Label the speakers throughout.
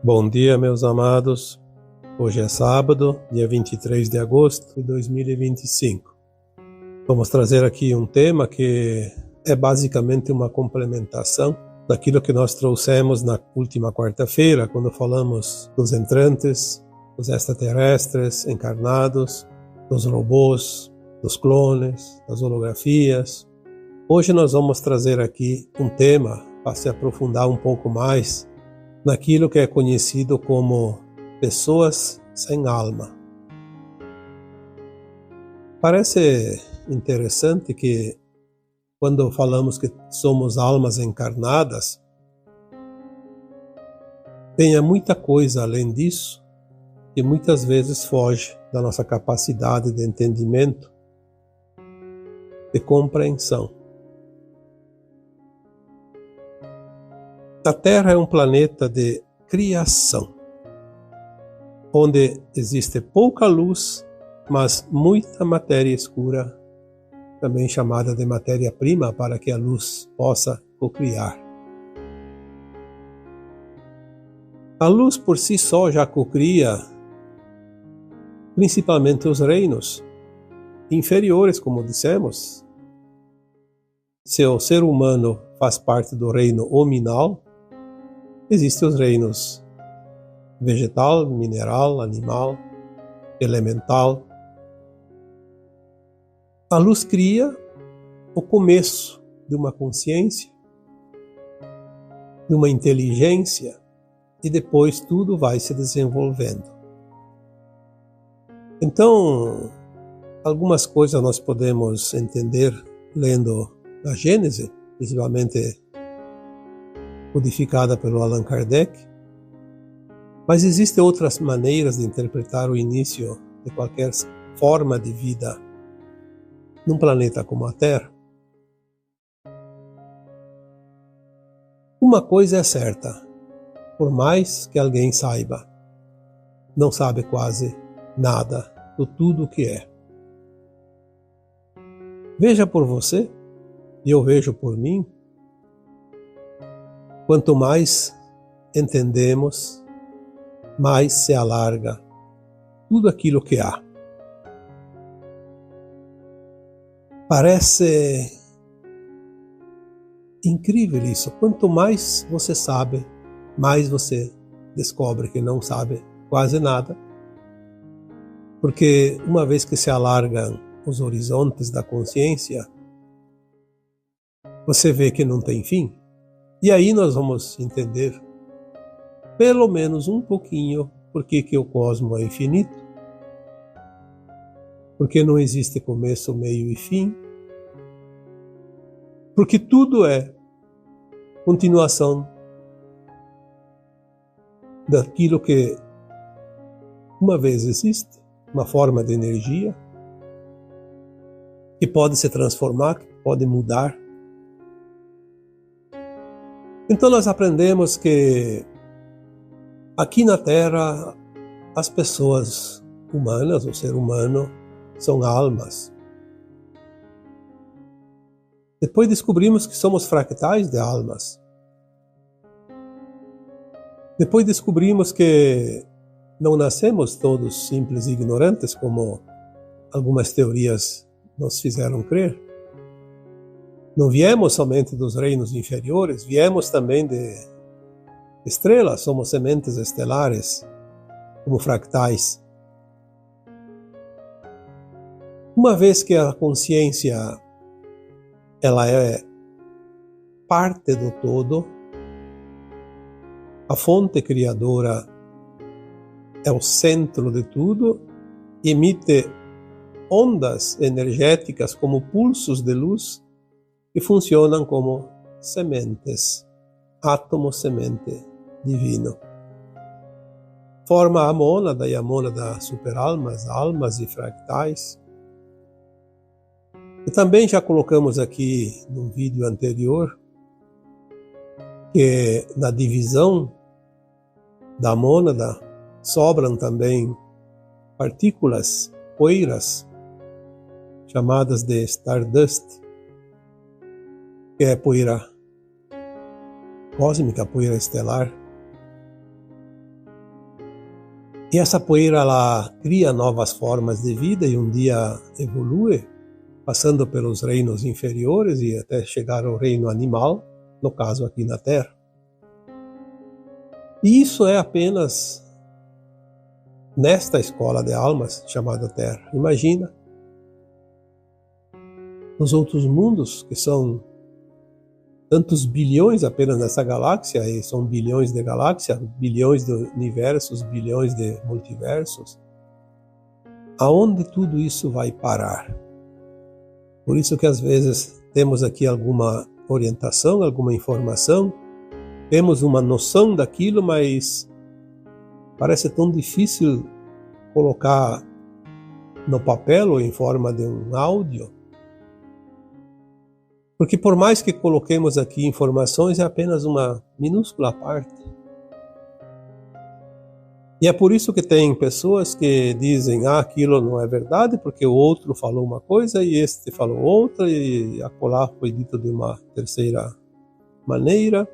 Speaker 1: Bom dia, meus amados. Hoje é sábado, dia 23 de agosto de 2025. Vamos trazer aqui um tema que é basicamente uma complementação daquilo que nós trouxemos na última quarta-feira, quando falamos dos entrantes, dos extraterrestres encarnados, dos robôs, dos clones, das holografias. Hoje nós vamos trazer aqui um tema para se aprofundar um pouco mais naquilo que é conhecido como pessoas sem alma. Parece interessante que quando falamos que somos almas encarnadas, tenha muita coisa além disso que muitas vezes foge da nossa capacidade de entendimento, de compreensão. A Terra é um planeta de criação, onde existe pouca luz, mas muita matéria escura, também chamada de matéria-prima, para que a luz possa cocriar. A luz por si só já cocria principalmente os reinos inferiores, como dissemos. Se o ser humano faz parte do reino hominal, existem os reinos vegetal, mineral, animal, elemental. A luz cria o começo de uma consciência, de uma inteligência, e depois tudo vai se desenvolvendo. Então, algumas coisas nós podemos entender lendo a Gênese, principalmente codificada pelo Allan Kardec, mas existem outras maneiras de interpretar o início de qualquer forma de vida num planeta como a Terra. Uma coisa é certa, por mais que alguém saiba, não sabe quase nada do tudo o que é. Veja por você, e eu vejo por mim, quanto mais entendemos, mais se alarga tudo aquilo que há. Parece incrível isso. Quanto mais você sabe, mais você descobre que não sabe quase nada. Porque uma vez que se alargam os horizontes da consciência, você vê que não tem fim. E aí nós vamos entender, pelo menos um pouquinho, por que o cosmos é infinito, porque não existe começo, meio e fim, porque tudo é continuação daquilo que uma vez existe, uma forma de energia, que pode se transformar, que pode mudar. Então nós aprendemos que aqui na Terra as pessoas humanas, o ser humano, são almas. Depois descobrimos que somos fractais de almas. Depois descobrimos que não nascemos todos simples e ignorantes, como algumas teorias nos fizeram crer. Não viemos somente dos reinos inferiores, viemos também de estrelas, somos sementes estelares, como fractais. Uma vez que a consciência ela é parte do todo, a fonte criadora é o centro de tudo, emite ondas energéticas como pulsos de luz que funcionam como sementes, átomo semente divino. Forma a mônada, e a mônada superalmas, almas e fractais. E também já colocamos aqui no vídeo anterior que na divisão da mônada sobram também partículas, poeiras, chamadas de Stardust, que é poeira cósmica, poeira estelar. E essa poeira ela cria novas formas de vida e um dia evolui, passando pelos reinos inferiores e até chegar ao reino animal, no caso aqui na Terra. E isso é apenas nesta escola de almas chamada Terra. Imagina nos outros mundos, que são tantos bilhões apenas nessa galáxia, e são bilhões de galáxias, bilhões de universos, bilhões de multiversos. Aonde tudo isso vai parar? Por isso que às vezes temos aqui alguma orientação, alguma informação, temos uma noção daquilo, mas parece tão difícil colocar no papel ou em forma de um áudio. Porque por mais que coloquemos aqui informações, é apenas uma minúscula parte. E é por isso que tem pessoas que dizem, aquilo não é verdade, porque o outro falou uma coisa e este falou outra, e acolá foi dito de uma terceira maneira.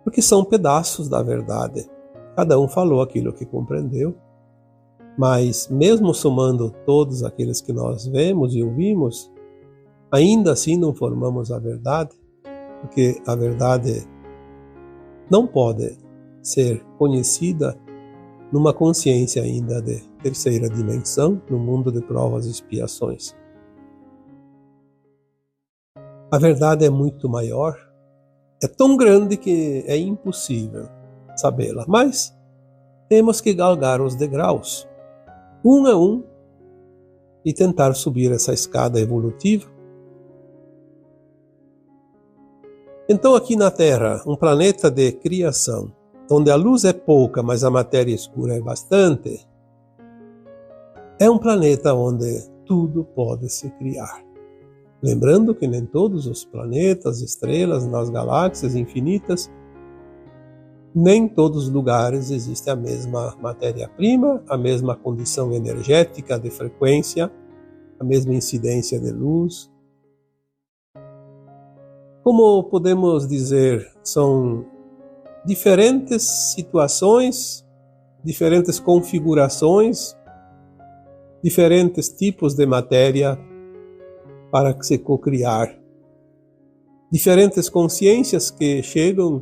Speaker 1: Porque são pedaços da verdade. Cada um falou aquilo que compreendeu. Mas mesmo somando todos aqueles que nós vemos e ouvimos, ainda assim não formamos a verdade, porque a verdade não pode ser conhecida numa consciência ainda de terceira dimensão, no mundo de provas e expiações. A verdade é muito maior, é tão grande que é impossível sabê-la, mas temos que galgar os degraus, um a um, e tentar subir essa escada evolutiva. Então aqui na Terra, um planeta de criação, onde a luz é pouca, mas a matéria escura é bastante, é um planeta onde tudo pode se criar. Lembrando que nem todos os planetas, estrelas, nas galáxias infinitas, nem em todos os lugares existe a mesma matéria-prima, a mesma condição energética de frequência, a mesma incidência de luz. Como podemos dizer, são diferentes situações, diferentes configurações, diferentes tipos de matéria para se cocriar. Diferentes consciências que chegam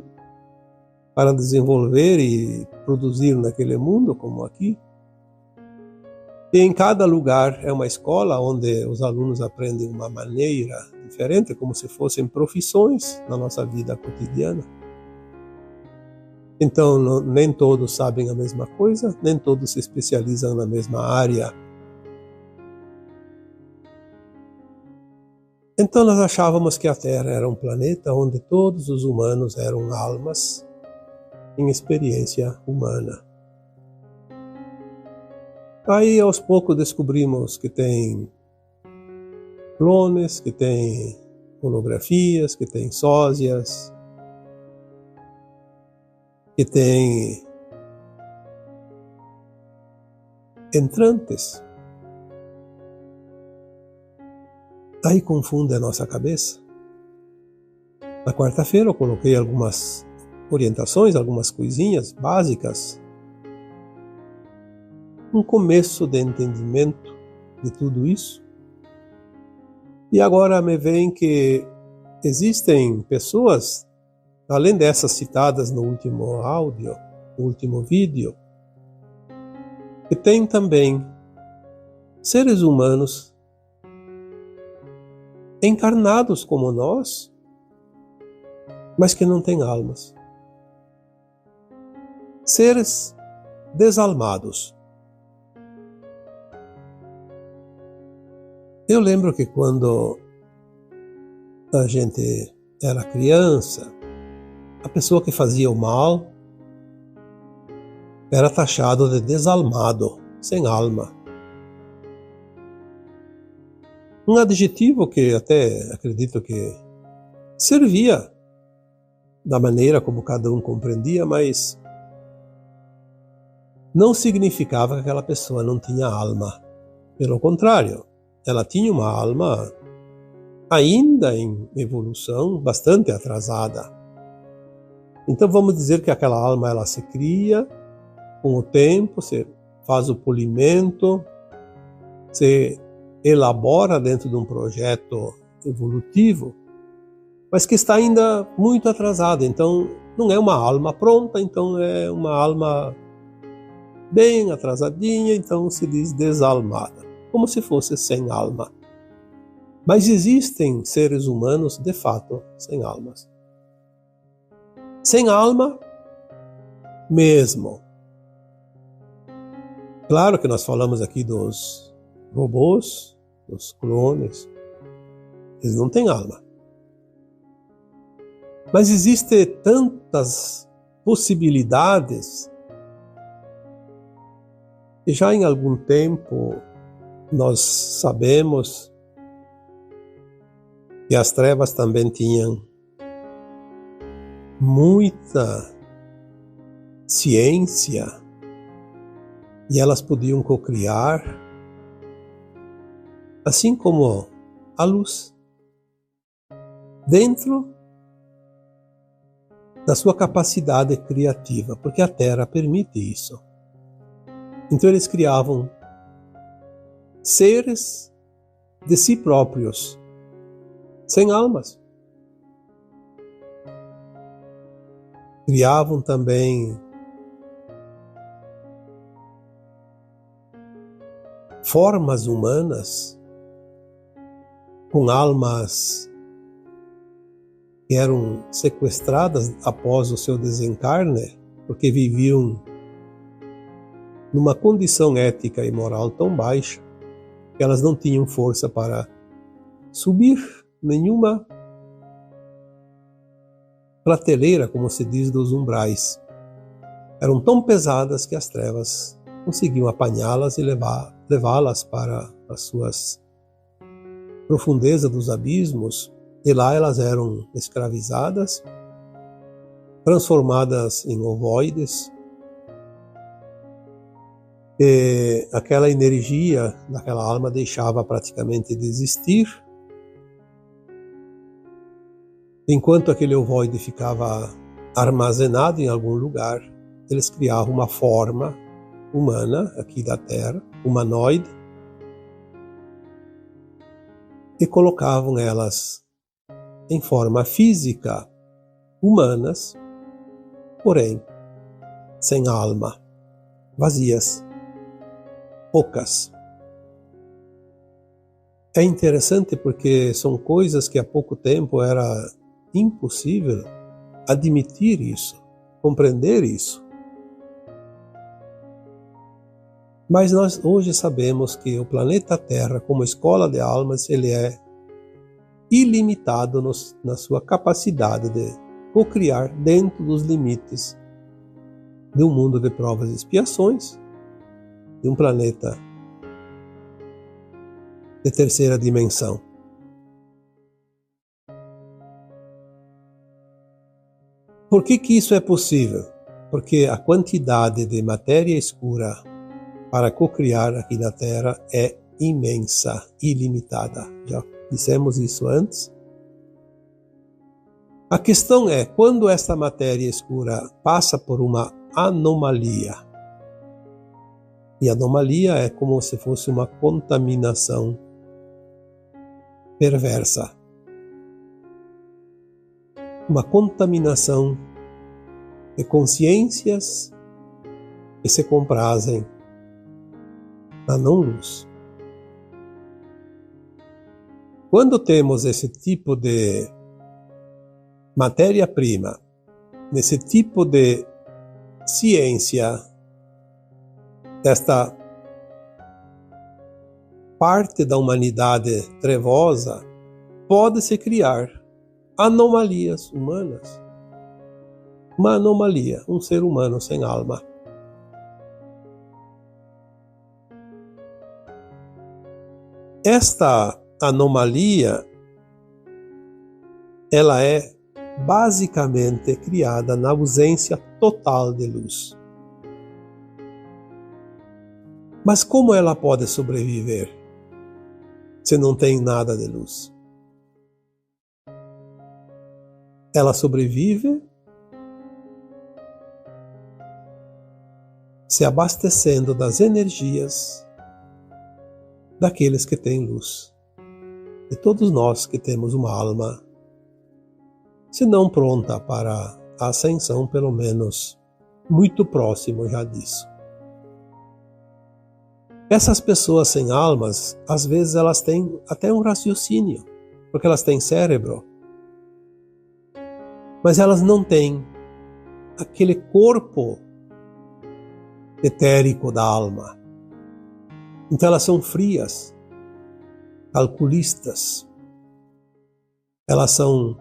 Speaker 1: para desenvolver e produzir naquele mundo, como aqui. E em cada lugar é uma escola onde os alunos aprendem uma maneira diferente, como se fossem profissões na nossa vida cotidiana. Então, nem todos sabem a mesma coisa, nem todos se especializam na mesma área. Então, nós achávamos que a Terra era um planeta onde todos os humanos eram almas em experiência humana. Aí, aos poucos, descobrimos que tem clones, que tem holografias, que tem sósias, que tem entrantes. Aí confunde a nossa cabeça. Na quarta-feira eu coloquei algumas orientações, algumas coisinhas básicas, um começo de entendimento de tudo isso. E agora me vem que existem pessoas, além dessas citadas no último áudio, no último vídeo, que tem também seres humanos encarnados como nós, mas que não têm almas. Seres desalmados. Eu lembro que quando a gente era criança, a pessoa que fazia o mal era taxado de desalmado, sem alma. Um adjetivo que até acredito que servia da maneira como cada um compreendia, mas não significava que aquela pessoa não tinha alma. Pelo contrário, ela tinha uma alma ainda em evolução, bastante atrasada. Então vamos dizer que aquela alma ela se cria Com o tempo, você faz o polimento, você elabora dentro de um projeto evolutivo, mas que está ainda muito atrasado. Então, não é uma alma pronta, então é uma alma bem atrasadinha, então se diz desalmada, como se fosse sem alma. Mas existem seres humanos, de fato, sem almas. Sem alma mesmo. Claro que nós falamos aqui dos robôs, dos clones, eles não têm alma. Mas existem tantas possibilidades que já em algum tempo nós sabemos que as trevas também tinham muita ciência e elas podiam cocriar, assim como a luz, dentro da sua capacidade criativa, porque a Terra permite isso. Então eles criavam seres de si próprios, sem almas. Criavam também formas humanas com almas que eram sequestradas após o seu desencarne, porque viviam numa condição ética e moral tão baixa que elas não tinham força para subir nenhuma prateleira, como se diz, dos umbrais. Eram tão pesadas que as trevas conseguiam apanhá-las e levá-las para as suas profundezas dos abismos, e lá elas eram escravizadas, transformadas em ovoides, e aquela energia daquela alma deixava praticamente de existir, enquanto aquele ovoide ficava armazenado em algum lugar. Eles criavam uma forma humana aqui da Terra, humanoide, e colocavam elas em forma física humanas, porém sem alma, vazias, poucas. É interessante porque são coisas que há pouco tempo era impossível admitir isso, compreender isso. Mas nós hoje sabemos que o planeta Terra, como escola de almas, ele é ilimitado na sua capacidade de cocriar dentro dos limites de um mundo de provas e expiações, de um planeta de terceira dimensão. Por que isso é possível? Porque a quantidade de matéria escura para cocriar aqui na Terra é imensa, ilimitada. Já dissemos isso antes. A questão é, quando esta matéria escura passa por uma anomalia, e anomalia é como se fosse uma contaminação perversa, uma contaminação de consciências que se comprazem na não-luz. Quando temos esse tipo de matéria-prima, nesse tipo de ciência, desta parte da humanidade trevosa, pode-se criar anomalias humanas. Uma anomalia, um ser humano sem alma. Esta anomalia, ela é basicamente criada na ausência total de luz. Mas como ela pode sobreviver se não tem nada de luz? Ela sobrevive se abastecendo das energias daqueles que têm luz. E todos nós que temos uma alma, se não pronta para a ascensão, pelo menos muito próximo já disso. Essas pessoas sem almas, às vezes elas têm até um raciocínio, porque elas têm cérebro, mas elas não têm aquele corpo etérico da alma. Então elas são frias, calculistas. Elas são,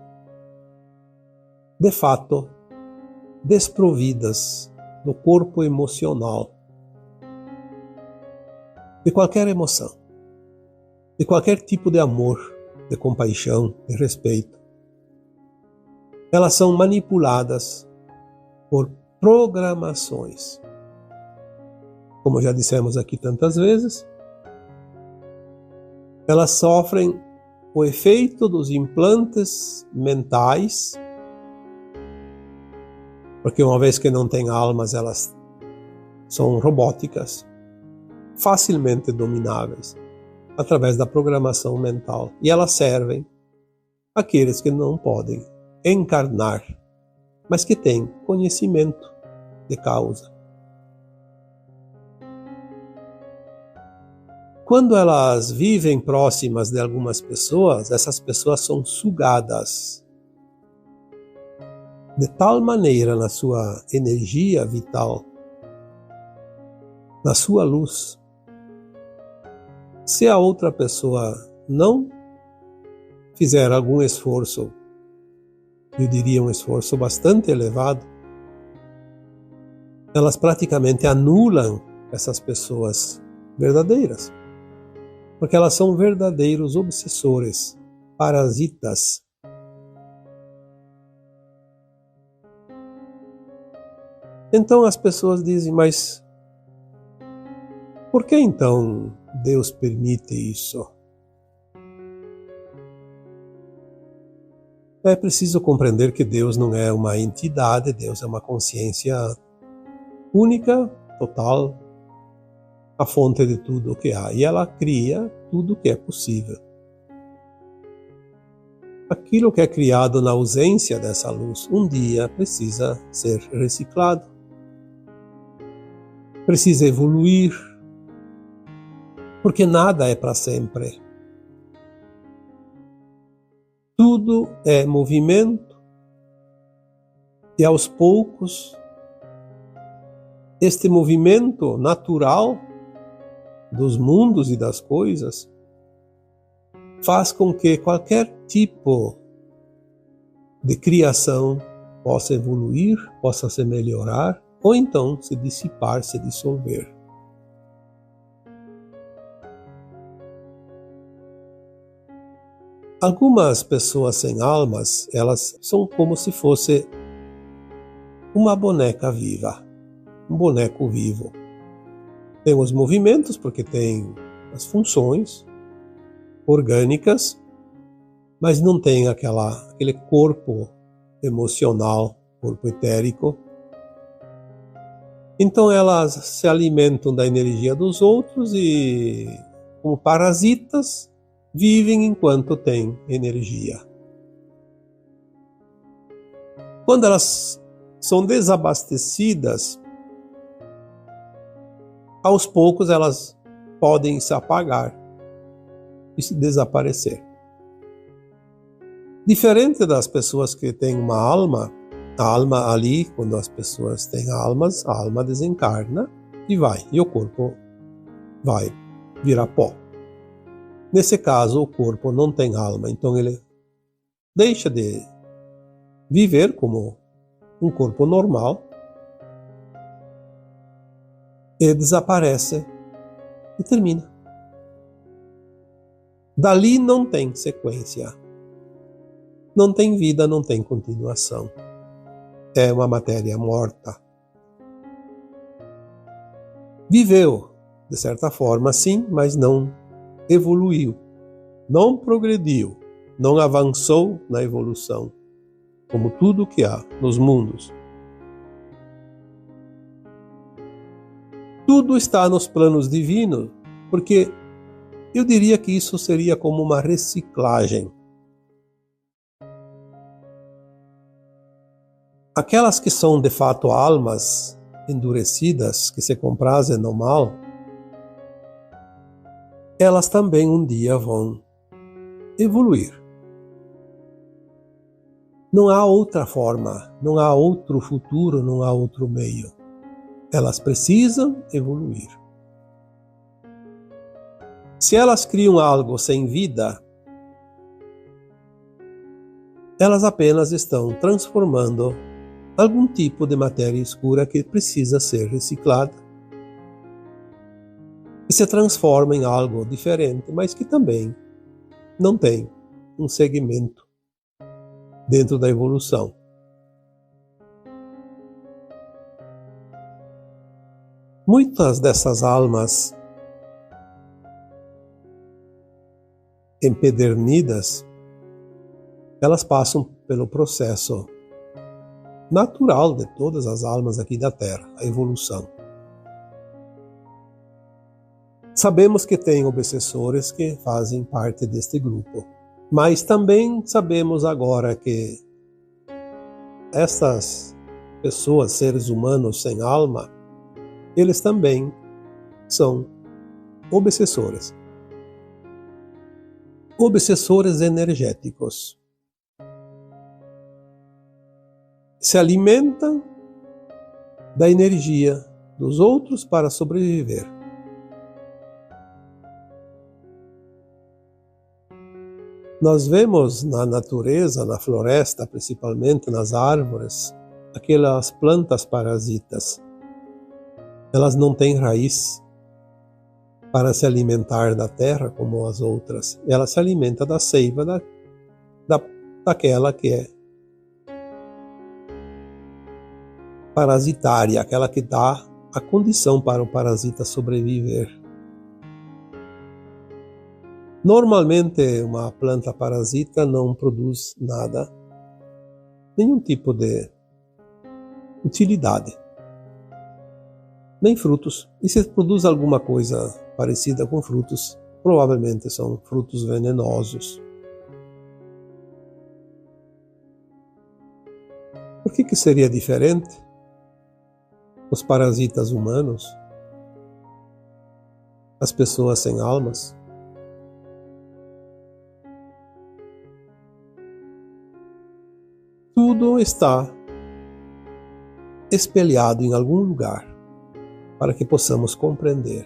Speaker 1: de fato, desprovidas do corpo emocional, de qualquer emoção, de qualquer tipo de amor, de compaixão, de respeito. Elas são manipuladas por programações. Como já dissemos aqui tantas vezes, elas sofrem o efeito dos implantes mentais, porque uma vez que não têm almas, elas são robóticas, facilmente domináveis, através da programação mental. E elas servem àqueles que não podem encarnar, mas que têm conhecimento de causa. Quando elas vivem próximas de algumas pessoas, essas pessoas são sugadas de tal maneira na sua energia vital, na sua luz. Se a outra pessoa não fizer algum esforço, eu diria um esforço bastante elevado, elas praticamente anulam essas pessoas verdadeiras, porque elas são verdadeiros obsessores, parasitas. Então as pessoas dizem, mas por que então Deus permite isso? É preciso compreender que Deus não é uma entidade, Deus é uma consciência única, total, a fonte de tudo o que há. E ela cria tudo o que é possível. Aquilo que é criado na ausência dessa luz, um dia precisa ser reciclado, precisa evoluir, porque nada é para sempre. Tudo é movimento e aos poucos este movimento natural dos mundos e das coisas faz com que qualquer tipo de criação possa evoluir, possa se melhorar ou então se dissipar, se dissolver. Algumas pessoas sem almas, elas são como se fosse uma boneca viva, um boneco vivo. Tem os movimentos, porque tem as funções orgânicas, mas não tem aquele corpo emocional, corpo etérico. Então elas se alimentam da energia dos outros e, como parasitas, vivem enquanto têm energia. Quando elas são desabastecidas, aos poucos elas podem se apagar e se desaparecer. Diferente das pessoas que têm uma alma, a alma ali, quando as pessoas têm almas, a alma desencarna e o corpo vai virar pó. Nesse caso, o corpo não tem alma, então ele deixa de viver como um corpo normal e desaparece e termina. Dali não tem sequência, não tem vida, não tem continuação. É uma matéria morta. Viveu, de certa forma, sim, mas não evoluiu, não progrediu, não avançou na evolução, como tudo que há nos mundos. Tudo está nos planos divinos, porque eu diria que isso seria como uma reciclagem. Aquelas que são de fato almas endurecidas, que se comprazem no mal, elas também um dia vão evoluir. Não há outra forma, não há outro futuro, não há outro meio. Elas precisam evoluir. Se elas criam algo sem vida, elas apenas estão transformando algum tipo de matéria escura que precisa ser reciclada e se transforma em algo diferente, mas que também não tem um segmento dentro da evolução. Muitas dessas almas empedernidas, elas passam pelo processo natural de todas as almas aqui da Terra, a evolução. Sabemos que tem obsessores que fazem parte deste grupo, mas também sabemos agora que essas pessoas, seres humanos sem alma, eles também são obsessores. Obsessores energéticos. Se alimentam da energia dos outros para sobreviver. Nós vemos na natureza, na floresta, principalmente nas árvores, aquelas plantas parasitas. Elas não têm raiz para se alimentar da terra como as outras. Ela se alimenta da seiva daquela que é parasitária, aquela que dá a condição para o parasita sobreviver. Normalmente, uma planta parasita não produz nada, nenhum tipo de utilidade, nem frutos. E se produz alguma coisa parecida com frutos, provavelmente são frutos venenosos. Por que seria diferente? Os parasitas humanos, as pessoas sem almas, tudo está espelhado em algum lugar para que possamos compreender.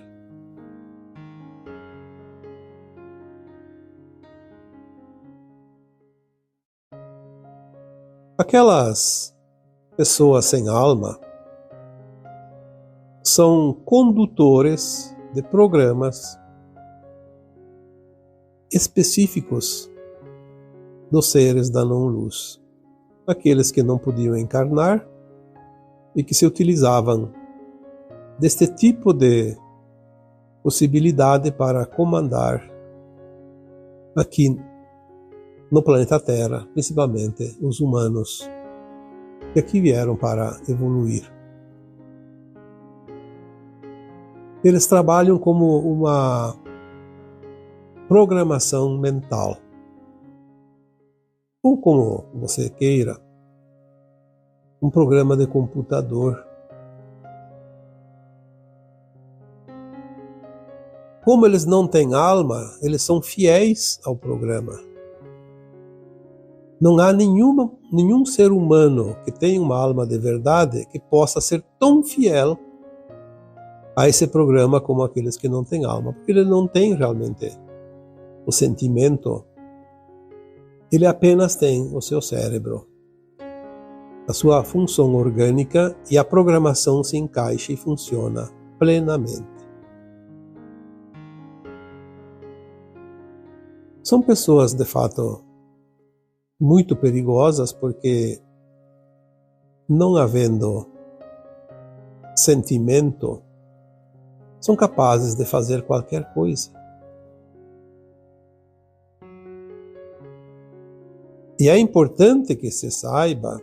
Speaker 1: Aquelas pessoas sem alma são condutores de programas específicos dos seres da não-luz. Aqueles que não podiam encarnar e que se utilizavam deste tipo de possibilidade para comandar aqui no planeta Terra, principalmente os humanos que aqui vieram para evoluir. Eles trabalham como uma programação mental, ou como você queira, um programa de computador. Como eles não têm alma, eles são fiéis ao programa. Não há nenhum ser humano que tenha uma alma de verdade que possa ser tão fiel a esse programa como aqueles que não têm alma, porque ele não tem realmente o sentimento, ele apenas tem o seu cérebro, a sua função orgânica, e a programação se encaixa e funciona plenamente. São pessoas, de fato, muito perigosas, porque não havendo sentimento, são capazes de fazer qualquer coisa. E é importante que se saiba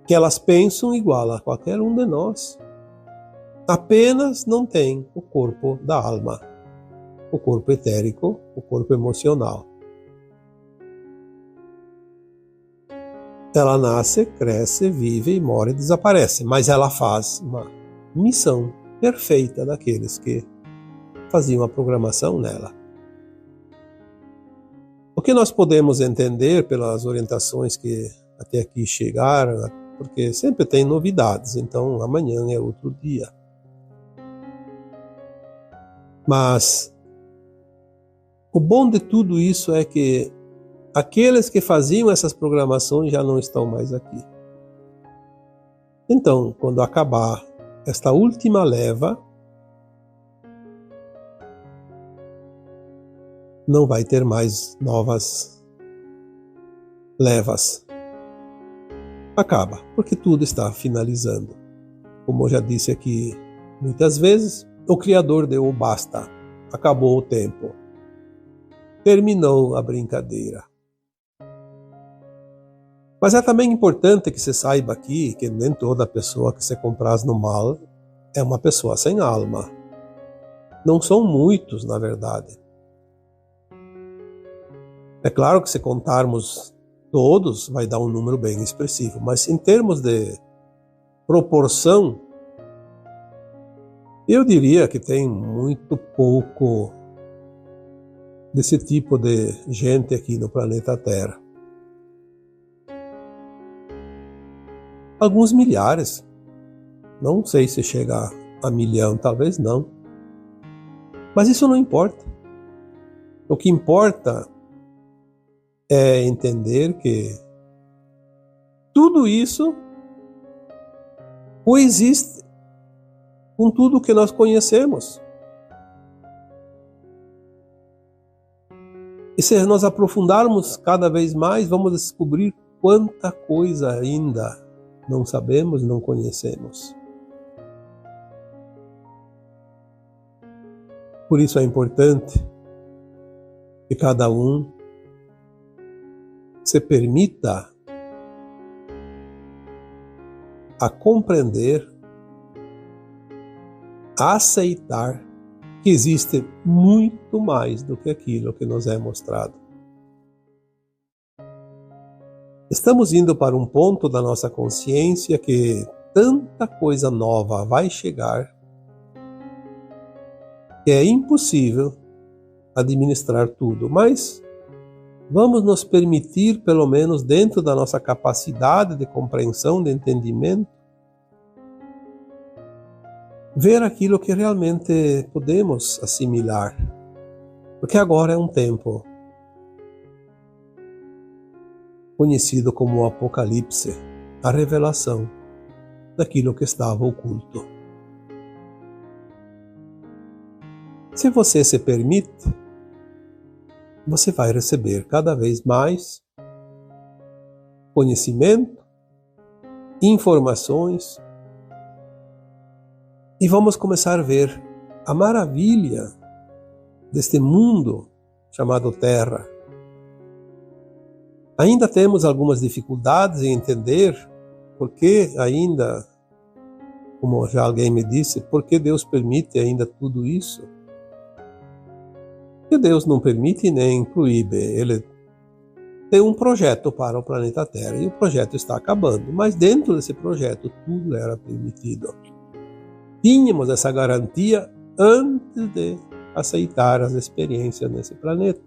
Speaker 1: que elas pensam igual a qualquer um de nós. Apenas não tem o corpo da alma, o corpo etérico, o corpo emocional. Ela nasce, cresce, vive, morre e desaparece, mas ela faz uma missão perfeita daqueles que faziam a programação nela. O que nós podemos entender pelas orientações que até aqui chegaram, porque sempre tem novidades, então amanhã é outro dia. Mas o bom de tudo isso é que aqueles que faziam essas programações já não estão mais aqui. Então, quando acabar esta última leva, não vai ter mais novas levas. Acaba, porque tudo está finalizando. Como eu já disse aqui muitas vezes, o Criador deu o basta. Acabou o tempo. Terminou a brincadeira. Mas é também importante que você saiba aqui que nem toda pessoa que você compraz no mal é uma pessoa sem alma. Não são muitos, na verdade. É claro que se contarmos todos, vai dar um número bem expressivo, mas em termos de proporção, eu diria que tem muito pouco desse tipo de gente aqui no planeta Terra. Alguns milhares, não sei se chega a 1.000.000, talvez não. Mas isso não importa. O que importa é entender que tudo isso coexiste com tudo que nós conhecemos. E se nós aprofundarmos cada vez mais, vamos descobrir quanta coisa ainda não sabemos, não conhecemos. Por isso é importante que cada um se permita a compreender, a aceitar que existe muito mais do que aquilo que nos é mostrado. Estamos indo para um ponto da nossa consciência que tanta coisa nova vai chegar que é impossível administrar tudo, mas vamos nos permitir, pelo menos dentro da nossa capacidade de compreensão, de entendimento, ver aquilo que realmente podemos assimilar. Porque agora é um tempo conhecido como o Apocalipse, a revelação daquilo que estava oculto. Se você se permite, você vai receber cada vez mais conhecimento, informações, e vamos começar a ver a maravilha deste mundo chamado Terra. Ainda temos algumas dificuldades em entender por que ainda, como já alguém me disse, por que Deus permite ainda tudo isso? Porque Deus não permite nem proíbe, Ele tem um projeto para o planeta Terra e o projeto está acabando, mas dentro desse projeto tudo era permitido. Tínhamos essa garantia antes de aceitar as experiências nesse planeta.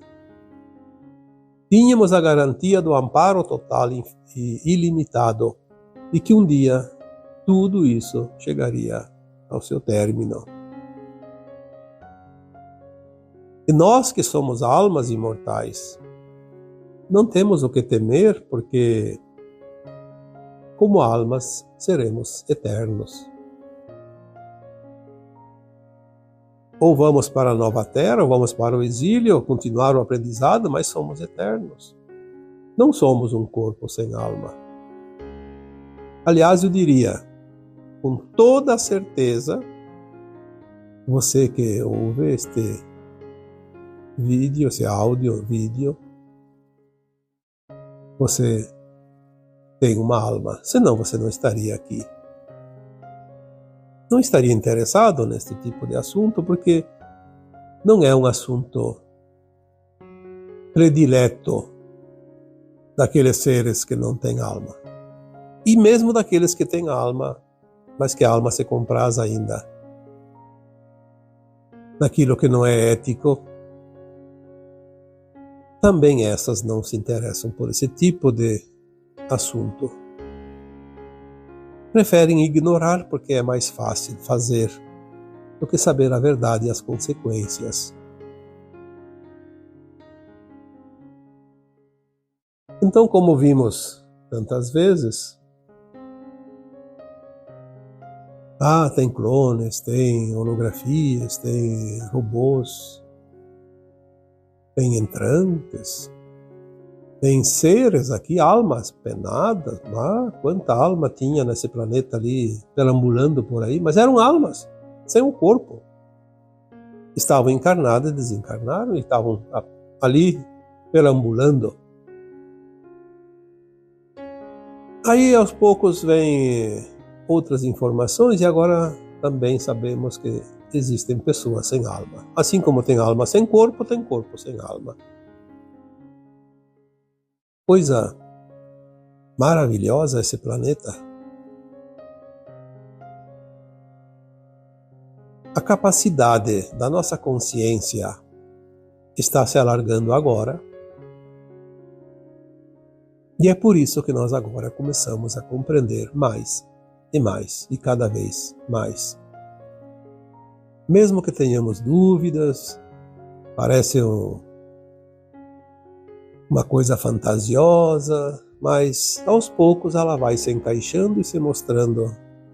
Speaker 1: Tínhamos a garantia do amparo total e ilimitado e que um dia tudo isso chegaria ao seu término. E nós que somos almas imortais, não temos o que temer, porque como almas seremos eternos. Ou vamos para a nova terra, ou vamos para o exílio, ou continuar o aprendizado, mas somos eternos. Não somos um corpo sem alma. Aliás, eu diria, com toda a certeza, você que ouve este vídeo, esse áudio, vídeo, você tem uma alma, senão você não estaria aqui. não estaria interessado neste tipo de assunto, porque não é um assunto predileto daqueles seres que não têm alma. E mesmo daqueles que têm alma, mas que a alma se compraz ainda naquilo que não é ético, também essas não se interessam por esse tipo de assunto. Preferem ignorar porque é mais fácil fazer do que saber a verdade e as consequências. Então, como vimos tantas vezes, tem clones, tem holografias, tem robôs, tem entrantes, tem seres aqui, almas penadas. Quanta alma tinha nesse planeta ali, perambulando por aí, mas eram almas, sem um corpo. Estavam encarnadas e desencarnaram e estavam ali perambulando. Aí aos poucos vem outras informações e agora também sabemos que existem pessoas sem alma. Assim como tem alma sem corpo, tem corpo sem alma. Coisa maravilhosa esse planeta. A capacidade da nossa consciência está se alargando agora. E é por isso que nós agora começamos a compreender mais e mais, e cada vez mais. Mesmo que tenhamos dúvidas, parece uma coisa fantasiosa, mas aos poucos ela vai se encaixando e se mostrando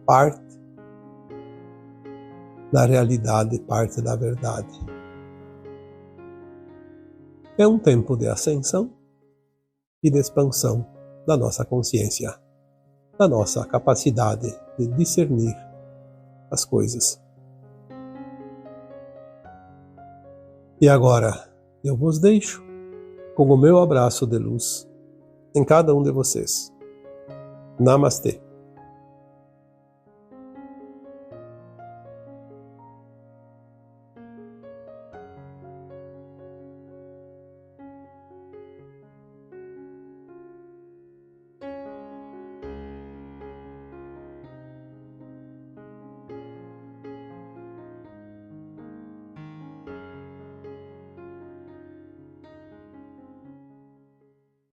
Speaker 1: parte da realidade, parte da verdade. É um tempo de ascensão e de expansão da nossa consciência, da nossa capacidade de discernir as coisas. E agora eu vos deixo com o meu abraço de luz em cada um de vocês. Namastê.